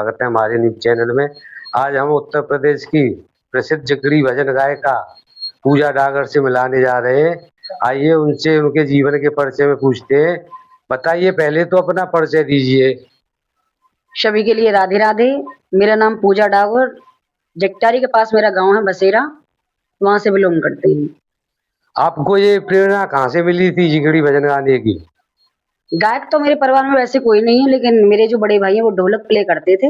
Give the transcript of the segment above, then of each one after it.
स्वागत है हमारे न्यूज चैनल में। आज हम उत्तर प्रदेश की प्रसिद्ध जिगड़ी भजन गायिका पूजा डागर से मिलाने जा रहे हैं। आइए उनसे उनके जीवन के परिचय में पूछते हैं। बताइए, पहले तो अपना परिचय दीजिए। सभी के लिए राधे राधे। मेरा नाम पूजा डागर, जगटारी के पास मेरा गांव है बसेरा, वहां से बिलोंग करते हैं। आपको ये प्रेरणा कहाँ से मिली थी जिगड़ी भजन गाने की? गायक तो मेरे परिवार में वैसे कोई नहीं है, लेकिन मेरे जो बड़े भाई हैं वो ढोलक प्ले करते थे,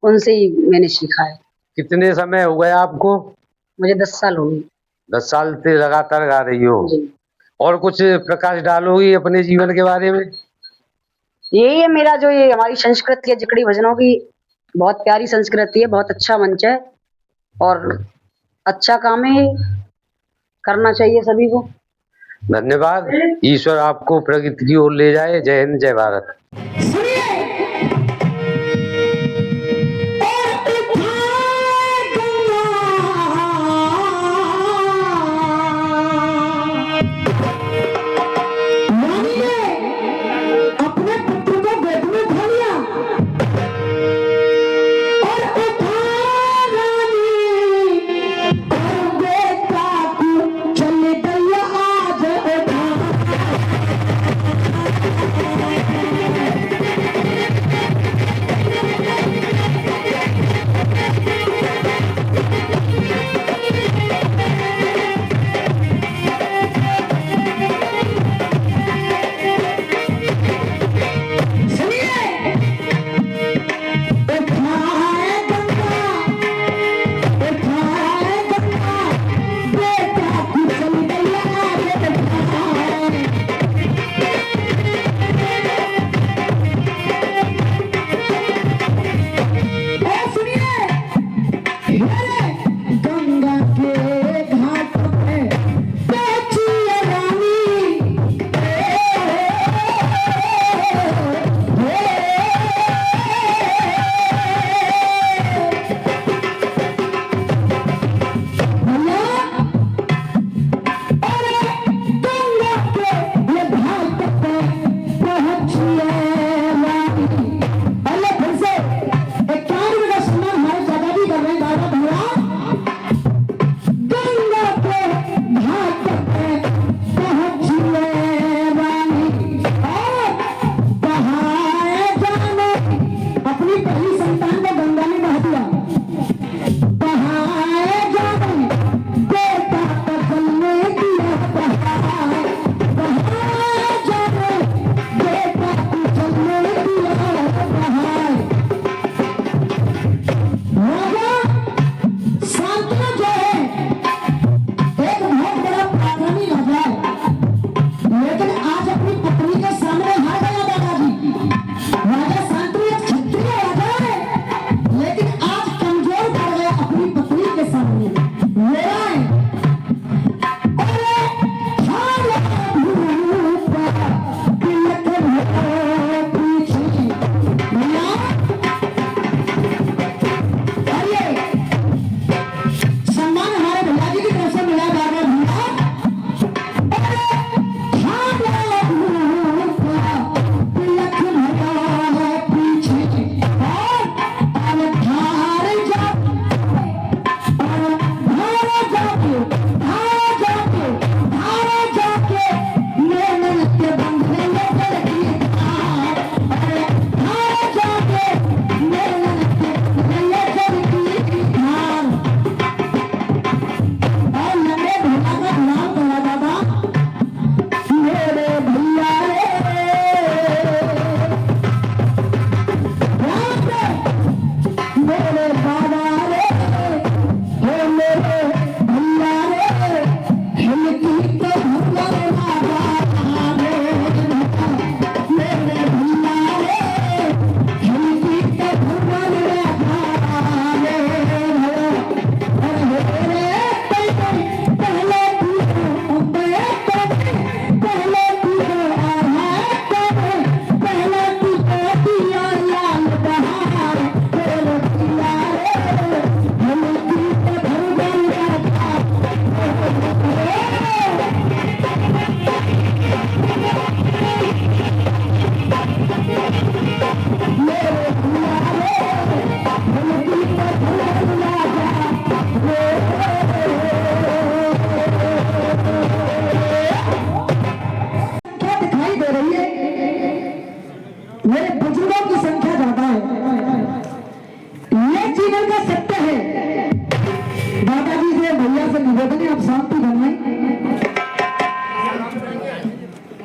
उनसे ही मैंने सीखा है। कितने समय हो गया आपको? मुझे 10 साल हो गए। 10 साल से लगातार गा रही हो। जी, और कुछ प्रकाश डालोगी अपने जीवन के बारे में? यही है मेरा, जो ये हमारी संस्कृति है जिगड़ी भजनों की, बहुत प्यारी संस्कृति है, बहुत अच्छा मंच है और अच्छा काम है, करना चाहिए सभी को। धन्यवाद। ईश्वर आपको प्रगति की ओर ले जाए। जय हिंद, जय भारत।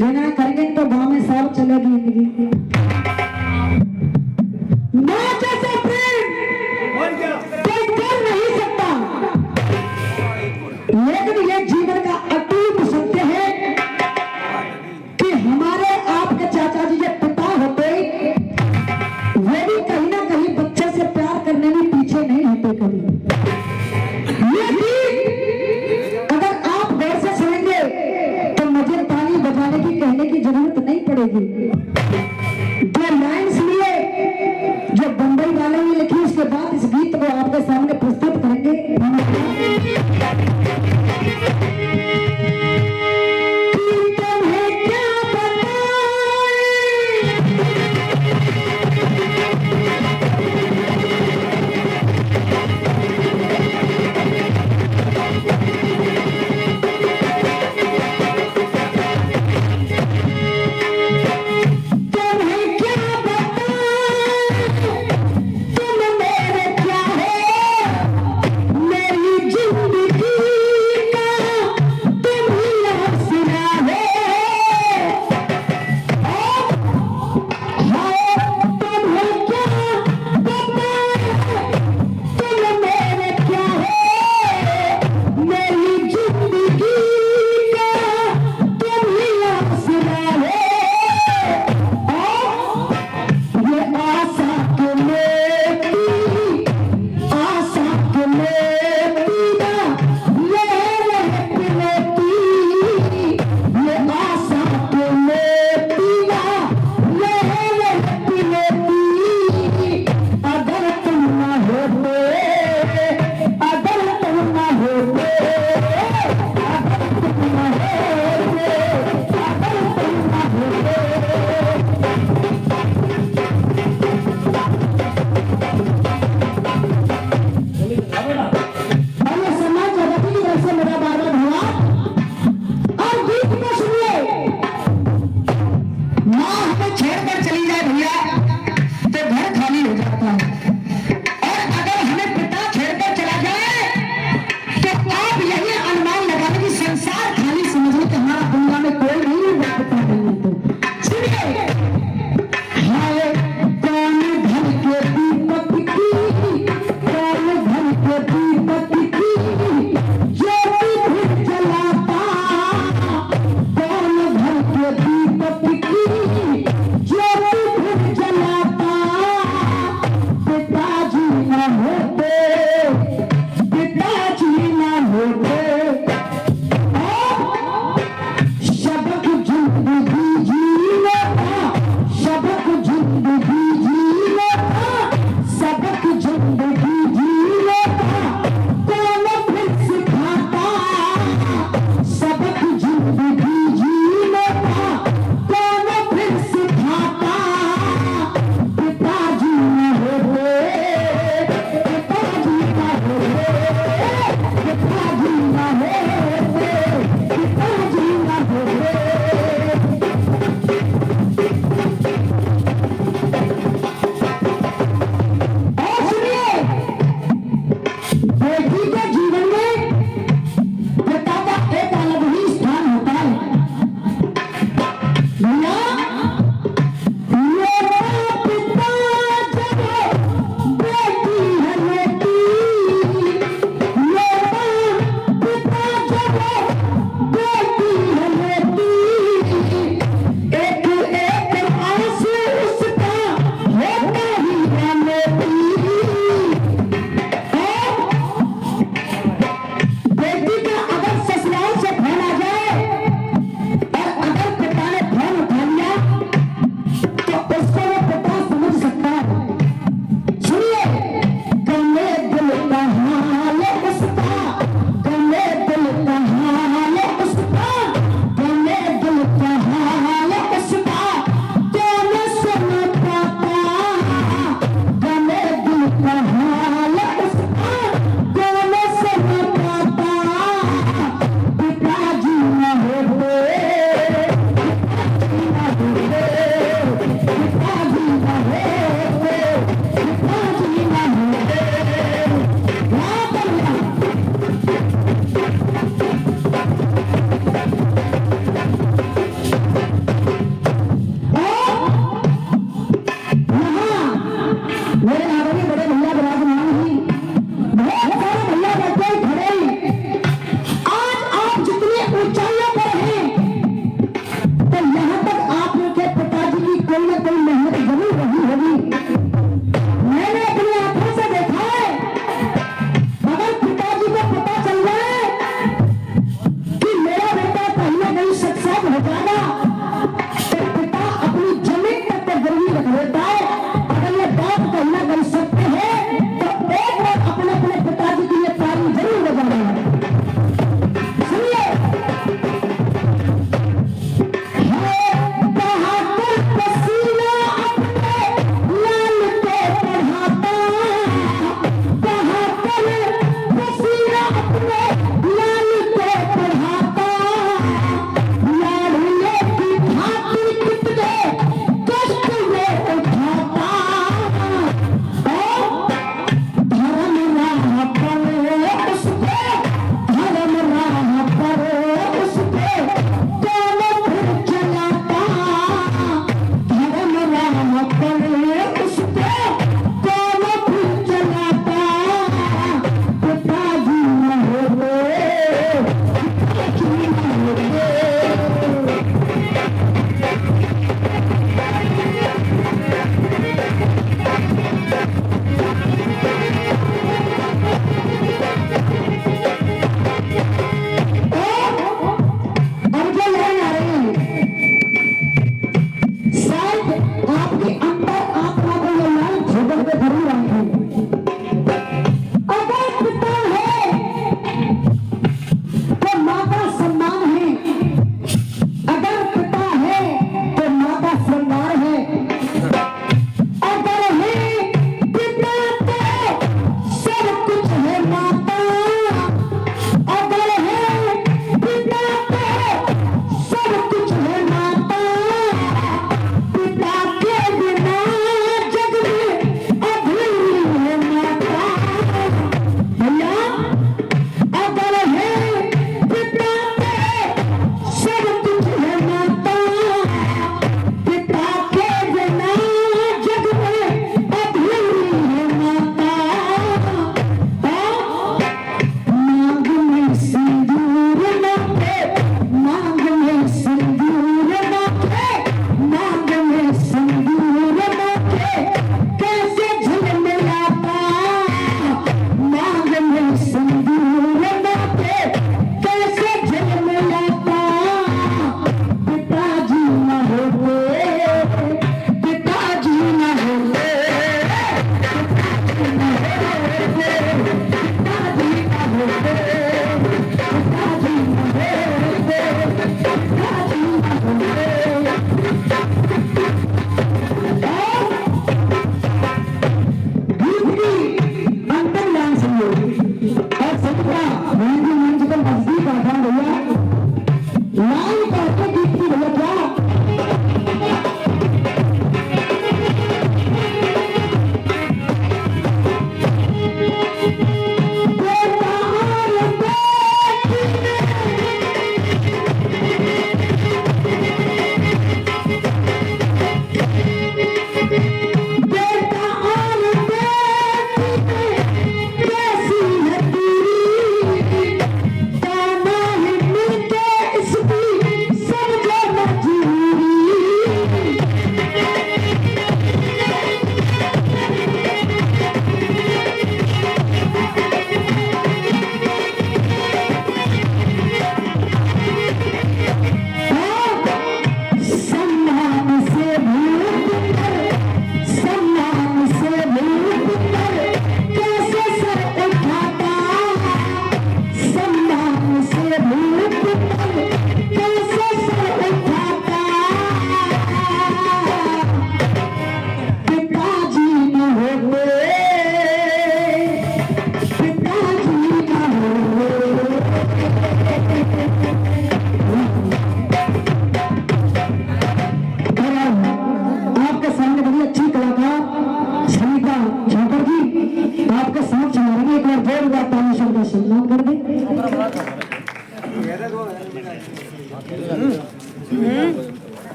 बिना करेंगे तो गांव में सब चलेगी जिंदगी। माँ जैसा प्रेम कोई कर नहीं सकता, लेकिन ये जीवन का अटूट सत्य है कि हमारे आपके चाचा जी जो पिता होते वे भी कहीं ना कहीं बच्चे से प्यार करने में पीछे नहीं हटे कभी। अगर आप गौर से सुनेंगे तो मुझे ताली बजाने की कहने की जरूरत नहीं पड़ेगी।